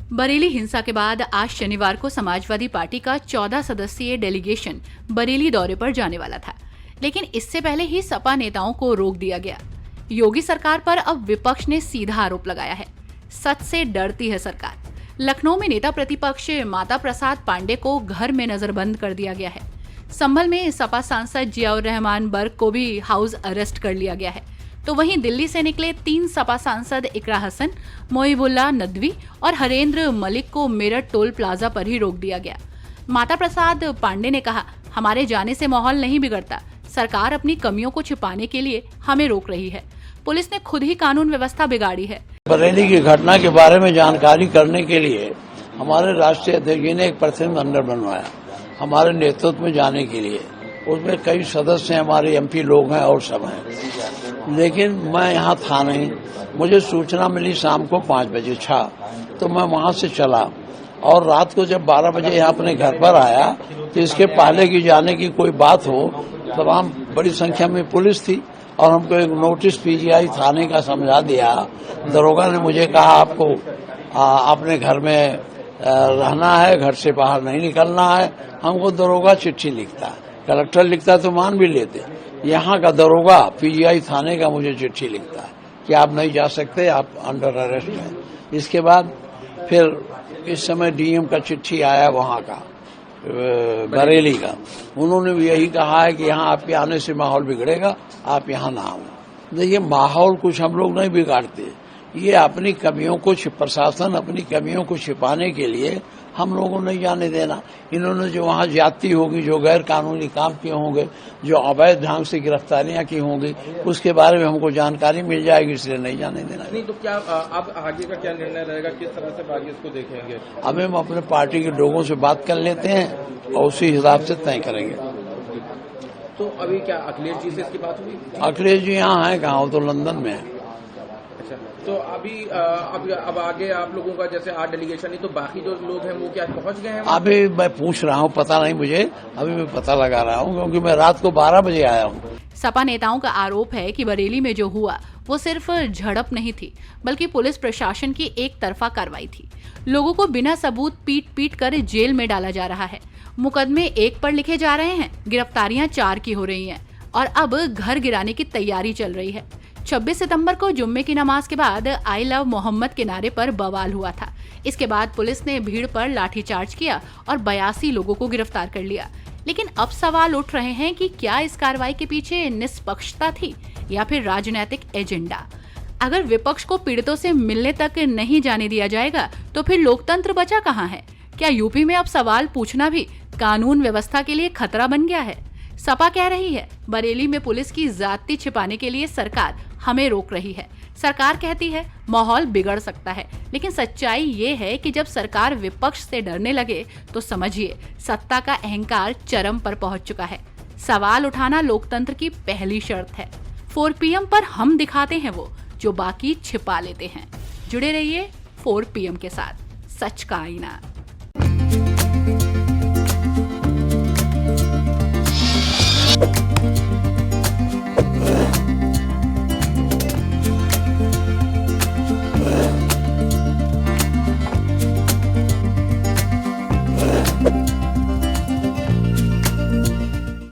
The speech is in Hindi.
बरेली हिंसा के बाद आज शनिवार को समाजवादी पार्टी का 14 सदस्यीय डेलीगेशन बरेली दौरे पर जाने वाला था, लेकिन इससे पहले ही सपा नेताओं को रोक दिया गया। योगी सरकार पर अब विपक्ष ने सीधा आरोप लगाया है, सच से डरती है सरकार। लखनऊ में नेता प्रतिपक्ष माता प्रसाद पांडे को घर में नजरबंद कर दिया गया है। संभल में सपा सांसद जियाउर रहमान बर्क को भी हाउस अरेस्ट कर लिया गया है। तो वहीं दिल्ली से निकले 3 सपा सांसद इकरा हसन, मोहिबुल्लाह नदवी और हरेंद्र मलिक को मेरठ टोल प्लाजा पर ही रोक दिया गया। माता प्रसाद पांडे ने कहा, हमारे जाने से माहौल नहीं बिगड़ता, सरकार अपनी कमियों को छिपाने के लिए हमें रोक रही है। पुलिस ने खुद ही कानून व्यवस्था बिगाड़ी है। बरेली की घटना के बारे में जानकारी करने के लिए हमारे राष्ट्रीय अध्यक्ष जी ने एक प्रतिनिधिमंडल बनवाया हमारे नेतृत्व में जाने के लिए। उसमें कई सदस्य हमारे एमपी लोग हैं और सब हैं, लेकिन मैं यहाँ था नहीं। मुझे सूचना मिली शाम को 5 बजे तो मैं वहाँ से चला और रात को जब 12 बजे यहाँ अपने घर पर आया तो इसके पहले की जाने की कोई बात हो, तमाम बड़ी संख्या में पुलिस थी और हमको एक नोटिस पीजीआई थाने का समझा दिया। दरोगा ने मुझे कहा, आपको अपने घर में रहना है, घर से बाहर नहीं निकलना है। हमको दरोगा चिट्ठी लिखता है, कलेक्टर लिखता है तो मान भी लेते। यहाँ का दरोगा पीजीआई थाने का मुझे चिट्ठी लिखता है कि आप नहीं जा सकते, आप अंडर अरेस्ट हैं। इसके बाद फिर इस समय डीएम का चिट्ठी आया वहाँ का बरेली का। उन्होंने भी यही कहा है कि यहाँ आपके आने से माहौल बिगड़ेगा, आप यहाँ ना आओ। देखिए, माहौल कुछ हम लोग नहीं बिगाड़ते, ये अपनी कमियों को प्रशासन अपनी कमियों को छिपाने के लिए हम लोगों को नहीं जाने देना। इन्होंने जो वहाँ ज्यादती होगी, जो गैर कानूनी काम किए होंगे, जो अवैध ढंग से गिरफ्तारियां की होंगी, उसके बारे में हमको जानकारी मिल जाएगी, इसलिए नहीं जाने देना। नहीं तो क्या अब आगे का क्या निर्णय रहेगा, किस तरह से आगे इसको देखेंगे? अब हम अपने पार्टी के लोगों से बात कर लेते हैं और उसी हिसाब से तय करेंगे। तो अभी क्या अखिलेश जी से इसकी बात हुई? अखिलेश जी यहाँ है कहाँ, तो लंदन में है। तो अभी अब आगे आप लोगों का जैसे 8 डेलीगेशन, तो बाकी जो लोग हैं वो क्या पहुंच गए हैं? अभी मैं पूछ रहा हूँ, पता नहीं मुझे, अभी मैं पता लगा रहा हूँ क्योंकि मैं रात को 12 बजे आया हूँ। सपा नेताओं का आरोप है कि बरेली में जो हुआ वो सिर्फ झड़प नहीं थी, बल्कि पुलिस प्रशासन की एक तरफा कार्रवाई थी। लोगों को बिना सबूत पीट पीट कर जेल में डाला जा रहा है। मुकदमे 1 पर लिखे जा रहे हैं, गिरफ्तारियां 4 की हो रही हैं और अब घर गिराने की तैयारी चल रही है। 26 सितंबर को जुम्मे की नमाज के बाद आई लव मोहम्मद के नारे पर बवाल हुआ था। इसके बाद पुलिस ने भीड़ पर लाठीचार्ज किया और 82 लोगों को गिरफ्तार कर लिया। लेकिन अब सवाल उठ रहे हैं कि क्या इस कार्रवाई के पीछे निष्पक्षता थी या फिर राजनीतिक एजेंडा। अगर विपक्ष को पीड़ितों से मिलने तक नहीं जाने दिया जाएगा तो फिर लोकतंत्र बचा कहाँ है? क्या यूपी में अब सवाल पूछना भी कानून व्यवस्था के लिए खतरा बन गया है? सपा कह रही है, बरेली में पुलिस की ज्यादती छिपाने के लिए सरकार हमें रोक रही है। सरकार कहती है माहौल बिगड़ सकता है, लेकिन सच्चाई ये है कि जब सरकार विपक्ष से डरने लगे तो समझिए सत्ता का अहंकार चरम पर पहुंच चुका है। सवाल उठाना लोकतंत्र की पहली शर्त है। 4 PM पर हम दिखाते हैं वो जो बाकी छिपा लेते हैं। जुड़े रहिए 4 PM के साथ, सच का आईना।